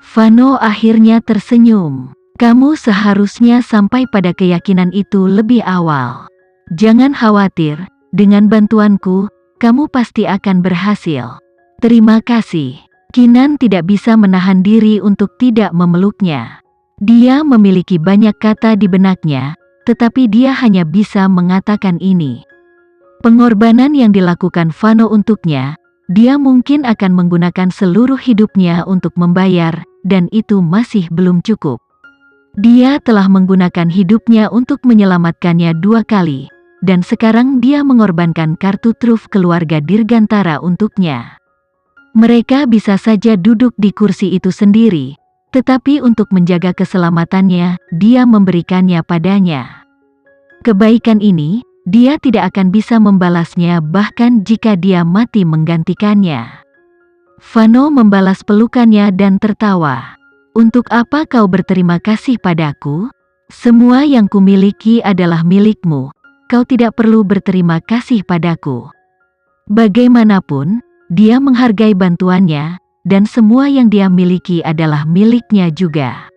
Vano akhirnya tersenyum. Kamu seharusnya sampai pada keyakinan itu lebih awal. Jangan khawatir, dengan bantuanku, kamu pasti akan berhasil. Terima kasih. Kinan tidak bisa menahan diri untuk tidak memeluknya. Dia memiliki banyak kata di benaknya, tetapi dia hanya bisa mengatakan ini. Pengorbanan yang dilakukan Vano untuknya, dia mungkin akan menggunakan seluruh hidupnya untuk membayar, dan itu masih belum cukup. Dia telah menggunakan hidupnya untuk menyelamatkannya 2 kali, dan sekarang dia mengorbankan kartu truf keluarga Dirgantara untuknya. Mereka bisa saja duduk di kursi itu sendiri, tetapi untuk menjaga keselamatannya, dia memberikannya padanya. Kebaikan ini, dia tidak akan bisa membalasnya bahkan jika dia mati menggantikannya. Vano membalas pelukannya dan tertawa. Untuk apa kau berterima kasih padaku? Semua yang kumiliki adalah milikmu. Kau tidak perlu berterima kasih padaku. Bagaimanapun, dia menghargai bantuannya, dan semua yang dia miliki adalah miliknya juga.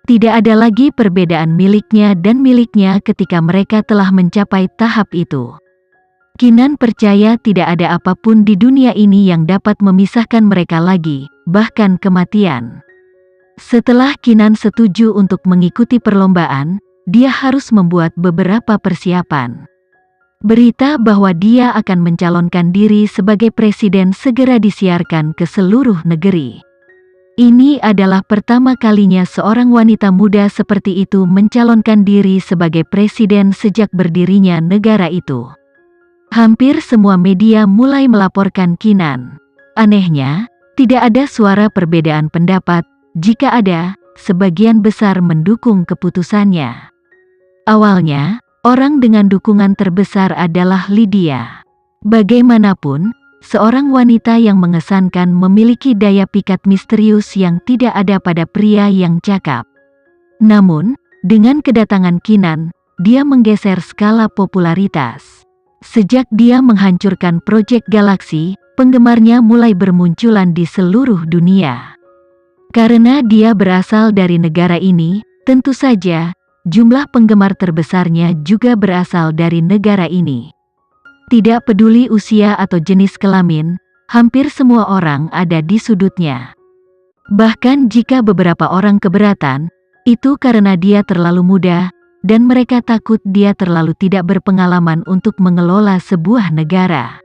Tidak ada lagi perbedaan miliknya dan miliknya ketika mereka telah mencapai tahap itu. Kinan percaya tidak ada apapun di dunia ini yang dapat memisahkan mereka lagi, bahkan kematian. Setelah Kinan setuju untuk mengikuti perlombaan, dia harus membuat beberapa persiapan. Berita bahwa dia akan mencalonkan diri sebagai presiden segera disiarkan ke seluruh negeri. Ini adalah pertama kalinya seorang wanita muda seperti itu mencalonkan diri sebagai presiden sejak berdirinya negara itu. Hampir semua media mulai melaporkan Kinan. Anehnya, tidak ada suara perbedaan pendapat. Jika ada, sebagian besar mendukung keputusannya. Awalnya, orang dengan dukungan terbesar adalah Lydia. Bagaimanapun, seorang wanita yang mengesankan memiliki daya pikat misterius yang tidak ada pada pria yang cakap. Namun, dengan kedatangan Kinan, dia menggeser skala popularitas. Sejak dia menghancurkan proyek Galaksi, penggemarnya mulai bermunculan di seluruh dunia. Karena dia berasal dari negara ini, tentu saja, jumlah penggemar terbesarnya juga berasal dari negara ini. Tidak peduli usia atau jenis kelamin, hampir semua orang ada di sudutnya. Bahkan jika beberapa orang keberatan, itu karena dia terlalu muda, dan mereka takut dia terlalu tidak berpengalaman untuk mengelola sebuah negara.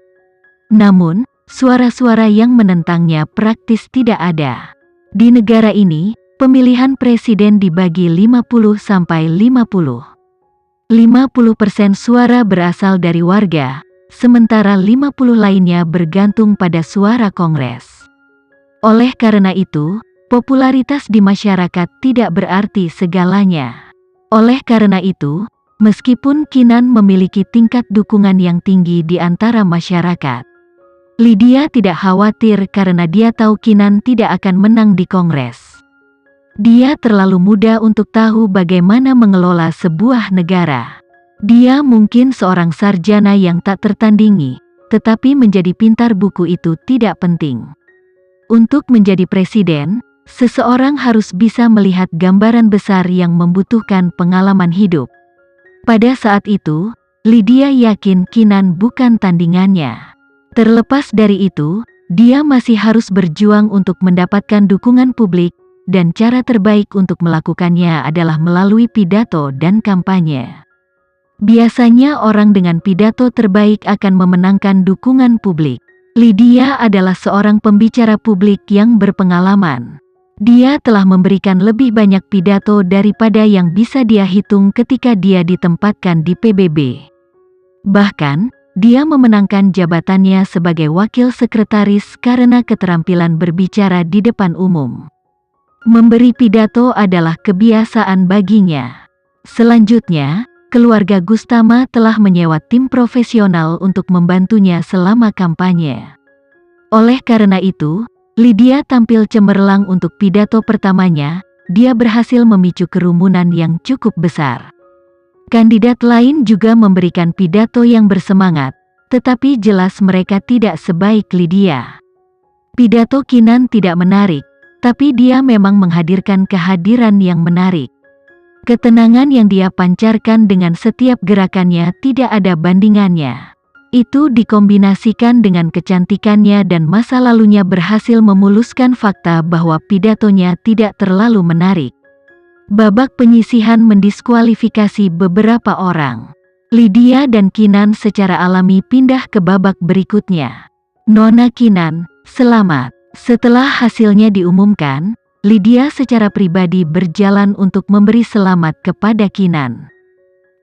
Namun, suara-suara yang menentangnya praktis tidak ada. Di negara ini, pemilihan presiden dibagi 50-50. 50% suara berasal dari warga, sementara 50 lainnya bergantung pada suara Kongres. Oleh karena itu, popularitas di masyarakat tidak berarti segalanya. Oleh karena itu, meskipun Kinan memiliki tingkat dukungan yang tinggi di antara masyarakat, Lydia tidak khawatir karena dia tahu Kinan tidak akan menang di Kongres. Dia terlalu muda untuk tahu bagaimana mengelola sebuah negara. Dia mungkin seorang sarjana yang tak tertandingi, tetapi menjadi pintar buku itu tidak penting. Untuk menjadi presiden, seseorang harus bisa melihat gambaran besar yang membutuhkan pengalaman hidup. Pada saat itu, Lydia yakin Kinan bukan tandingannya. Terlepas dari itu, dia masih harus berjuang untuk mendapatkan dukungan publik, dan cara terbaik untuk melakukannya adalah melalui pidato dan kampanye. Biasanya orang dengan pidato terbaik akan memenangkan dukungan publik. Lydia adalah seorang pembicara publik yang berpengalaman. Dia telah memberikan lebih banyak pidato daripada yang bisa dia hitung ketika dia ditempatkan di PBB. Bahkan, dia memenangkan jabatannya sebagai wakil sekretaris karena keterampilan berbicara di depan umum. Memberi pidato adalah kebiasaan baginya. Selanjutnya, keluarga Gustama telah menyewa tim profesional untuk membantunya selama kampanye. Oleh karena itu, Lydia tampil cemerlang untuk pidato pertamanya. Dia berhasil memicu kerumunan yang cukup besar. Kandidat lain juga memberikan pidato yang bersemangat, tetapi jelas mereka tidak sebaik Lydia. Pidato Kinan tidak menarik, tapi dia memang menghadirkan kehadiran yang menarik. Ketenangan yang dia pancarkan dengan setiap gerakannya tidak ada bandingannya. Itu dikombinasikan dengan kecantikannya dan masa lalunya berhasil memuluskan fakta bahwa pidatonya tidak terlalu menarik. Babak penyisihan mendiskualifikasi beberapa orang. Lydia dan Kinan secara alami pindah ke babak berikutnya. Nona Kinan, selamat. Setelah hasilnya diumumkan, Lydia secara pribadi berjalan untuk memberi selamat kepada Kinan.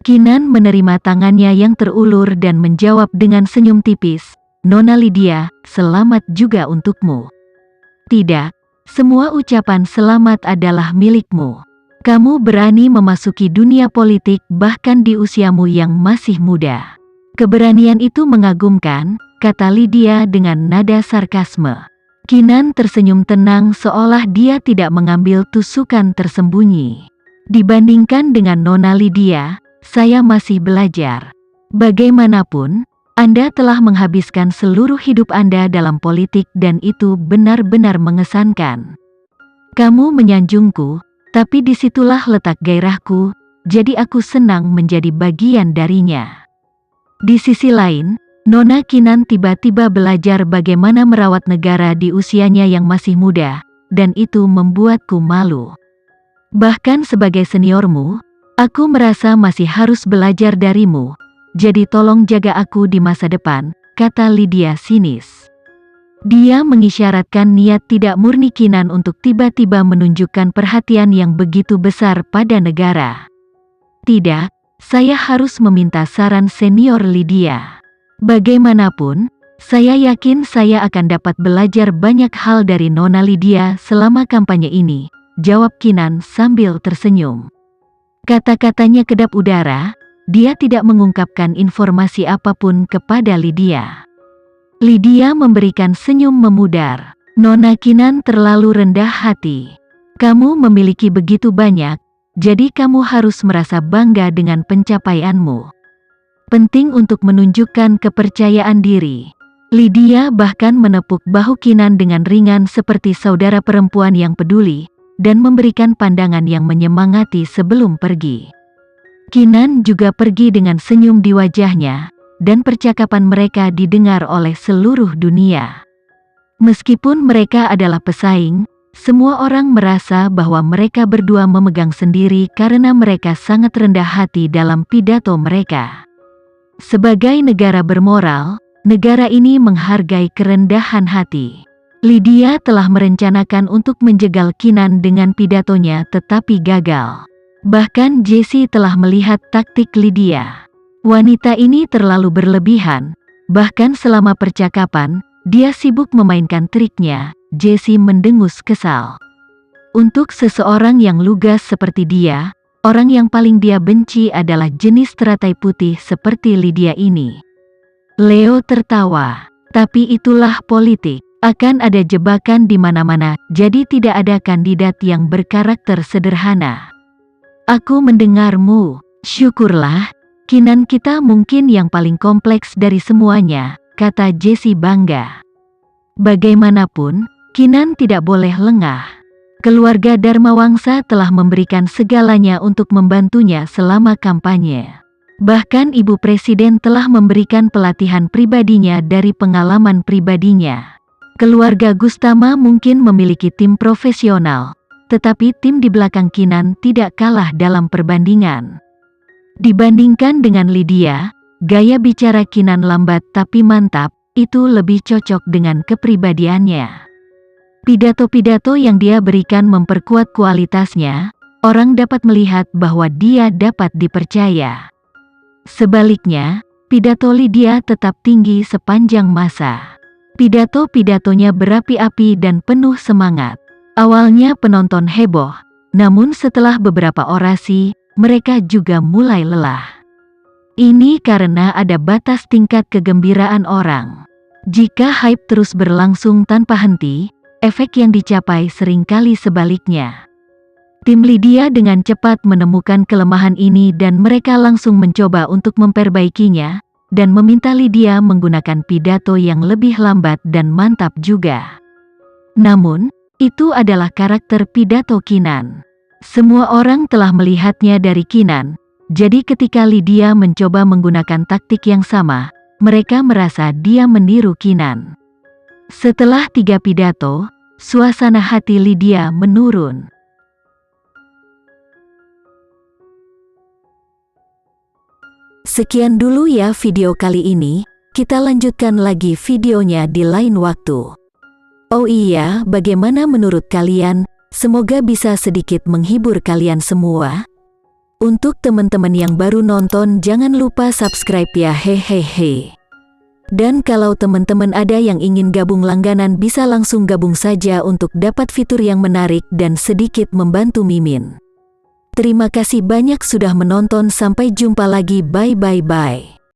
Kinan menerima tangannya yang terulur dan menjawab dengan senyum tipis, "Nona Lydia, selamat juga untukmu." "Tidak, semua ucapan selamat adalah milikmu. Kamu berani memasuki dunia politik bahkan di usiamu yang masih muda. Keberanian itu mengagumkan," kata Lydia dengan nada sarkasme. Kinan tersenyum tenang seolah dia tidak mengambil tusukan tersembunyi. "Dibandingkan dengan Nona Lydia, saya masih belajar. Bagaimanapun, Anda telah menghabiskan seluruh hidup Anda dalam politik dan itu benar-benar mengesankan. Kamu menyanjungku, tapi disitulah letak gairahku, jadi aku senang menjadi bagian darinya." Di sisi lain, Nona Kinan tiba-tiba belajar bagaimana merawat negara di usianya yang masih muda, dan itu membuatku malu. "Bahkan sebagai seniormu, aku merasa masih harus belajar darimu, jadi tolong jaga aku di masa depan," kata Lydia sinis. Dia mengisyaratkan niat tidak murni Kinan untuk tiba-tiba menunjukkan perhatian yang begitu besar pada negara. "Tidak, saya harus meminta saran senior Lydia. Bagaimanapun, saya yakin saya akan dapat belajar banyak hal dari Nona Lydia selama kampanye ini," jawab Kinan sambil tersenyum. Kata-katanya kedap udara, dia tidak mengungkapkan informasi apapun kepada Lydia. Lydia memberikan senyum memudar. "Nona Kinan terlalu rendah hati. Kamu memiliki begitu banyak, jadi kamu harus merasa bangga dengan pencapaianmu. Penting untuk menunjukkan kepercayaan diri." Lydia bahkan menepuk bahu Kinan dengan ringan seperti saudara perempuan yang peduli, dan memberikan pandangan yang menyemangati sebelum pergi. Kinan juga pergi dengan senyum di wajahnya, dan percakapan mereka didengar oleh seluruh dunia. Meskipun mereka adalah pesaing, semua orang merasa bahwa mereka berdua memegang sendiri karena mereka sangat rendah hati dalam pidato mereka. Sebagai negara bermoral, negara ini menghargai kerendahan hati. Lydia telah merencanakan untuk menjegal Kinan dengan pidatonya tetapi gagal. Bahkan Jessie telah melihat taktik Lydia. Wanita ini terlalu berlebihan, bahkan selama percakapan, dia sibuk memainkan triknya. Jessie mendengus kesal. Untuk seseorang yang lugas seperti dia, orang yang paling dia benci adalah jenis teratai putih seperti Lydia ini. Leo tertawa. "Tapi itulah politik. Akan ada jebakan di mana-mana, jadi tidak ada kandidat yang berkarakter sederhana." "Aku mendengarmu. Syukurlah, Kinan kita mungkin yang paling kompleks dari semuanya," kata Jessie bangga. Bagaimanapun, Kinan tidak boleh lengah. Keluarga Dharma Wangsa telah memberikan segalanya untuk membantunya selama kampanye. Bahkan Ibu Presiden telah memberikan pelatihan pribadinya dari pengalaman pribadinya. Keluarga Gustama mungkin memiliki tim profesional, tetapi tim di belakang Kinan tidak kalah dalam perbandingan. Dibandingkan dengan Lydia, gaya bicara Kinan lambat tapi mantap, itu lebih cocok dengan kepribadiannya. Pidato-pidato yang dia berikan memperkuat kualitasnya, orang dapat melihat bahwa dia dapat dipercaya. Sebaliknya, pidato Lydia tetap tinggi sepanjang masa. Pidato-pidatonya berapi-api dan penuh semangat. Awalnya penonton heboh, namun setelah beberapa orasi, mereka juga mulai lelah. Ini karena ada batas tingkat kegembiraan orang. Jika hype terus berlangsung tanpa henti, efek yang dicapai seringkali sebaliknya. Tim Lydia dengan cepat menemukan kelemahan ini dan mereka langsung mencoba untuk memperbaikinya, dan meminta Lydia menggunakan pidato yang lebih lambat dan mantap juga. Namun, Itu adalah karakter pidato Kinan. Semua orang telah melihatnya dari Kinan, jadi ketika Lydia mencoba menggunakan taktik yang sama, mereka merasa dia meniru Kinan. Setelah 3 pidato, suasana hati Lydia menurun. Sekian dulu ya video kali ini, kita lanjutkan lagi videonya di lain waktu. Oh iya, bagaimana menurut kalian? Semoga bisa sedikit menghibur kalian semua. Untuk teman-teman yang baru nonton, jangan lupa subscribe ya, hehehe. Dan kalau teman-teman ada yang ingin gabung langganan, bisa langsung gabung saja untuk dapat fitur yang menarik dan sedikit membantu Mimin. Terima kasih banyak sudah menonton, sampai jumpa lagi, bye.